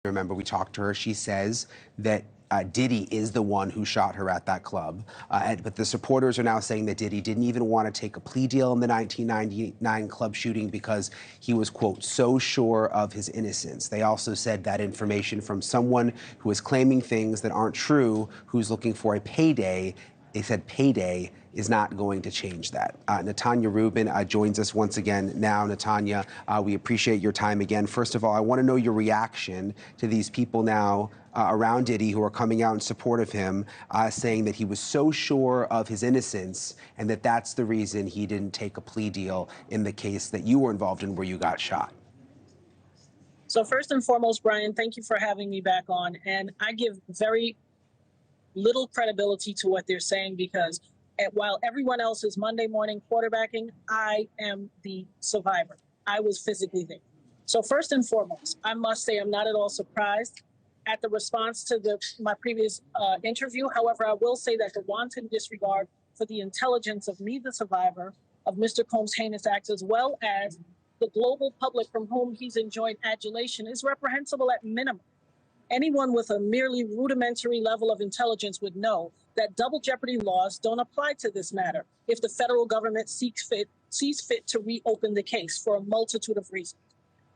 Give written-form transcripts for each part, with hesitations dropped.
Remember, we talked to her. She says that Diddy is the one who shot her at that club. But the supporters are now saying that Diddy didn't even want to take a plea deal in the 1999 club shooting because he was, quote, so sure of his innocence. They also said that information from someone who is claiming things that aren't true, who's looking for a payday. They said payday is not going to change that. Natanya Rubin joins us once again now. Natanya, we appreciate your time again. First of all, I want to know your reaction to these people now around Diddy who are coming out in support of him, saying that he was so sure of his innocence and that that's the reason he didn't take a plea deal in the case that you were involved in where you got shot. So first and foremost, Brian, thank you for having me back on. And I give very little credibility to what they're saying because while everyone else is Monday morning quarterbacking, I am the survivor. I was physically there. So first and foremost, I must say I'm not at all surprised at the response to my previous interview. However, I will say that the wanton disregard for the intelligence of me, the survivor, of Mr. Combs' heinous acts, as well as the global public from whom he's enjoyed adulation, is reprehensible at minimum. Anyone with a merely rudimentary level of intelligence would know that double jeopardy laws don't apply to this matter if the federal government sees fit to reopen the case for a multitude of reasons,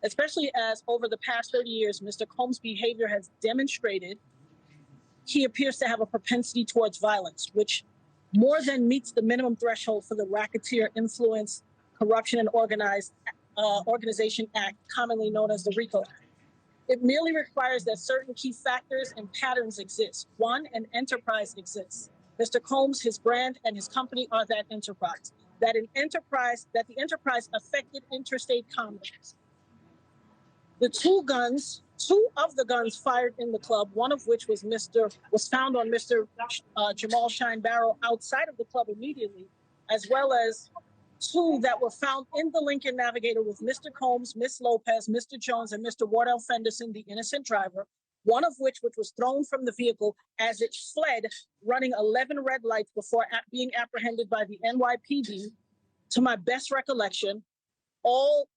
especially as over the past 30 years, Mr. Combs' behavior has demonstrated he appears to have a propensity towards violence, which more than meets the minimum threshold for the Racketeer Influence, Corruption, and Organization Act, commonly known as the RICO Act. It merely requires that certain key factors and patterns exist. One, an enterprise exists. Mr. Combs, his brand, and his company are that enterprise. That the enterprise affected interstate commerce. Two of the guns fired in the club, one of which was found on Mr. Jamal Shine Barrow outside of the club immediately, as well as two that were found in the Lincoln Navigator with Mr. Combs, Miss Lopez, Mr. Jones, and Mr. Wardell Fenderson, the innocent driver, one of which was thrown from the vehicle as it fled, running 11 red lights before being apprehended by the NYPD. To my best recollection, all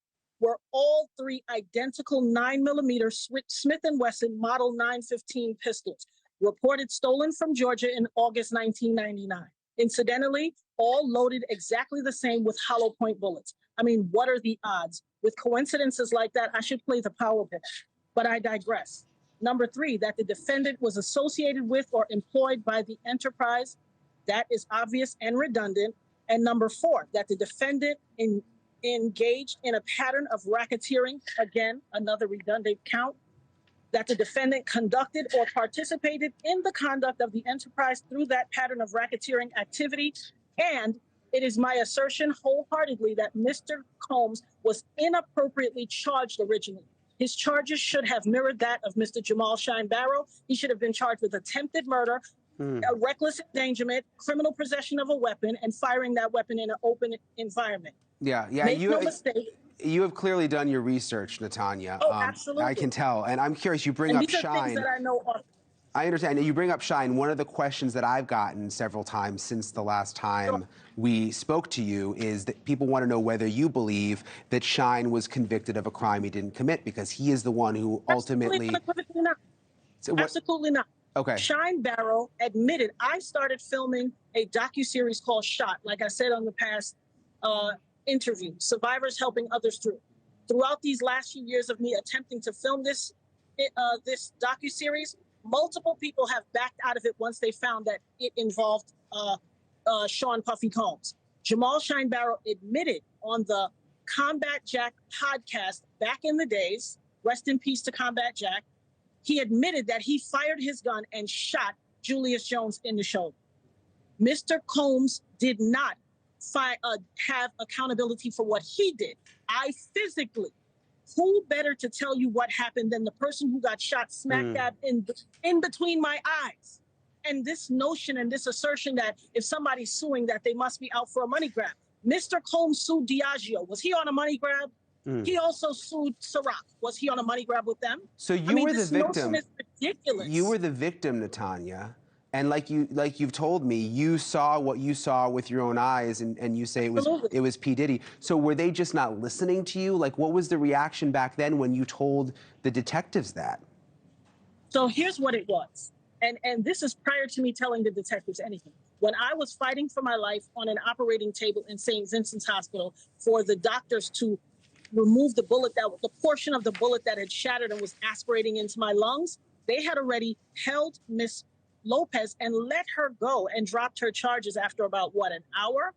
three identical 9mm Smith & Wesson Model 915 pistols, reported stolen from Georgia in August 1999. Incidentally, all loaded exactly the same with hollow point bullets. I mean, what are the odds? With coincidences like that, I should play the Powerball, but I digress. Number three, that the defendant was associated with or employed by the enterprise. That is obvious and redundant. And number four, that the defendant engaged in a pattern of racketeering, again, another redundant count, that the defendant conducted or participated in the conduct of the enterprise through that pattern of racketeering activity. And it is my assertion wholeheartedly that Mr. Combs was inappropriately charged originally. His charges should have mirrored that of Mr. Jamal Shine Barrow. He should have been charged with attempted murder, a reckless endangerment, criminal possession of a weapon, and firing that weapon in an open environment. Yeah. Make no mistake. You have clearly done your research, Natanya. Oh, absolutely. I can tell. And I'm curious, you bring up these are Shine. Things that I know are. I understand. You bring up Shine. One of the questions that I've gotten several times since the last time we spoke to you is that people want to know whether you believe that Shine was convicted of a crime he didn't commit because he is the one who ultimately... Absolutely not. Absolutely not. Okay. Shine Barrow admitted, I started filming a docuseries called Shot, like I said on the past interview, survivors helping others through. Throughout these last few years of me attempting to film this docuseries, multiple people have backed out of it once they found that it involved Sean Puffy Combs. Jamal Shine Barrow admitted on the Combat Jack podcast back in the days, rest in peace to Combat Jack, he admitted that he fired his gun and shot Julius Jones in the shoulder. Mr. Combs did not have accountability for what he did. I physically, who better to tell you what happened than the person who got shot smack dab in between my eyes? And this notion and this assertion that if somebody's suing that they must be out for a money grab. Mr. Combs sued Diageo. Was he on a money grab? He also sued Ciroc. Was he on a money grab with them? So you were the victim. This notion is ridiculous. You were the victim, Natanya. And like you've told me, you saw what you saw with your own eyes, and you say it was P. Diddy. So were they just not listening to you? Like, what was the reaction back then when you told the detectives that? So here's what it was. And this is prior to me telling the detectives anything. When I was fighting for my life on an operating table in St. Vincent's Hospital for the doctors to remove the bullet, the portion of the bullet that had shattered and was aspirating into my lungs, they had already held Miss Lopez and let her go and dropped her charges after about, what, an hour?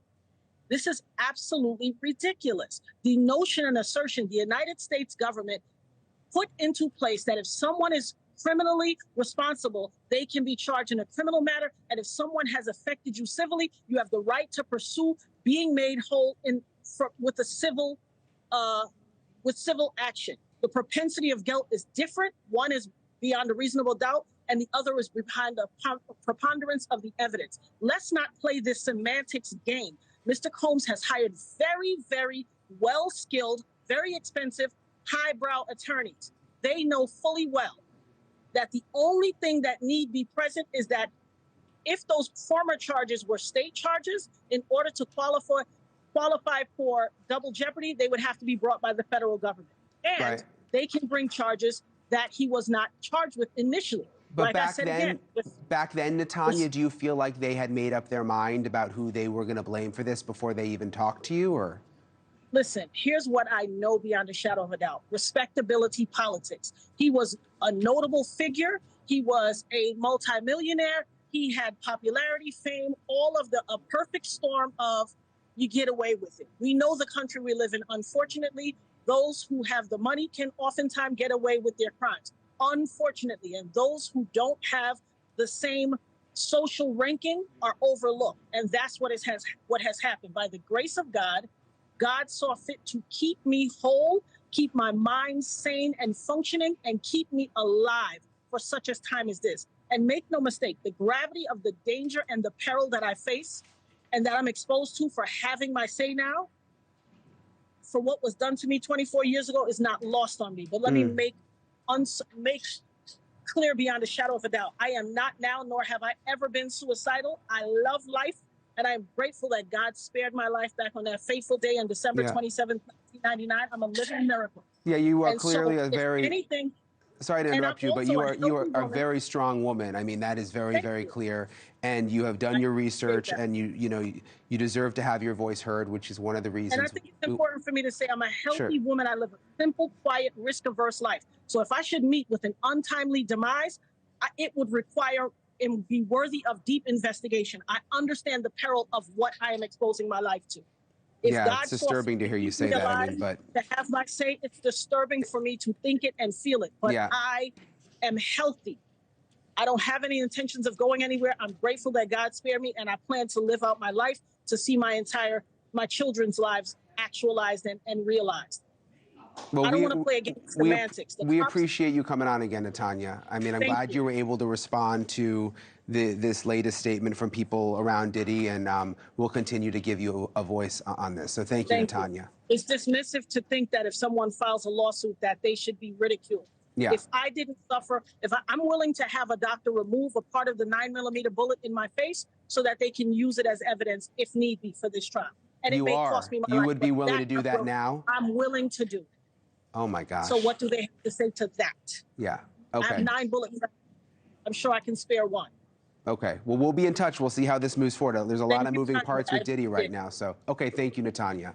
This is absolutely ridiculous. The notion and assertion the United States government put into place that if someone is criminally responsible, they can be charged in a criminal matter. And if someone has affected you civilly, you have the right to pursue being made whole with civil action. The propensity of guilt is different. One is beyond a reasonable doubt, and the other is behind the preponderance of the evidence. Let's not play this semantics game. Mr. Combs has hired very, very well-skilled, very expensive, highbrow attorneys. They know fully well that the only thing that need be present is that if those former charges were state charges, in order to qualify for double jeopardy, they would have to be brought by the federal government. And they can bring charges that he was not charged with initially. But back then, Natanya, do you feel like they had made up their mind about who they were going to blame for this before they even talked to you, or? Listen, here's what I know beyond a shadow of a doubt. Respectability politics. He was a notable figure. He was a multimillionaire. He had popularity, fame, all of a perfect storm of you get away with it. We know the country we live in. Unfortunately, those who have the money can oftentimes get away with their crimes. Unfortunately, and those who don't have the same social ranking are overlooked. And that's what has happened. By the grace of God, God saw fit to keep me whole, keep my mind sane and functioning, and keep me alive for such a time as this. And make no mistake, the gravity of the danger and the peril that I face and that I'm exposed to for having my say now, for what was done to me 24 years ago, is not lost on me. But let me make clear beyond a shadow of a doubt. I am not now, nor have I ever been suicidal. I love life, and I'm grateful that God spared my life back on that fateful day on December 27th, 1999. I'm a living miracle. Yeah, you are And clearly so, a very... anything, Sorry to interrupt you, but you are a very strong woman. I mean, that is very, very clear. And you have done your research, and you deserve to have your voice heard, which is one of the reasons. And I think it's important for me to say I'm a healthy woman. I live a simple, quiet, risk-averse life. So if I should meet with an untimely demise, it would require and be worthy of deep investigation. I understand the peril of what I am exposing my life to. It's disturbing to hear you say that. I mean, but to have my say, it's disturbing for me to think it and feel it. But I am healthy. I don't have any intentions of going anywhere. I'm grateful that God spared me, and I plan to live out my life to see my children's lives actualized and realized. Well, I don't want to play against semantics. We appreciate you coming on again, Natanya. I mean, I'm glad you were able to respond to this latest statement from people around Diddy, and we'll continue to give you a voice on this. So thank you, Natanya. It's dismissive to think that if someone files a lawsuit that they should be ridiculed. Yeah. If I didn't suffer, I'm willing to have a doctor remove a part of the 9mm bullet in my face so that they can use it as evidence if need be for this trial. And it may cost me my life. You would be willing to do that now? I'm willing to do it. Oh my gosh. So what do they have to say to that? Yeah. Okay. I have 9 bullets. I'm sure I can spare one. Okay. Well, we'll be in touch. We'll see how this moves forward. There's a lot of moving parts with Diddy right now. So, okay. Thank you, Natanya.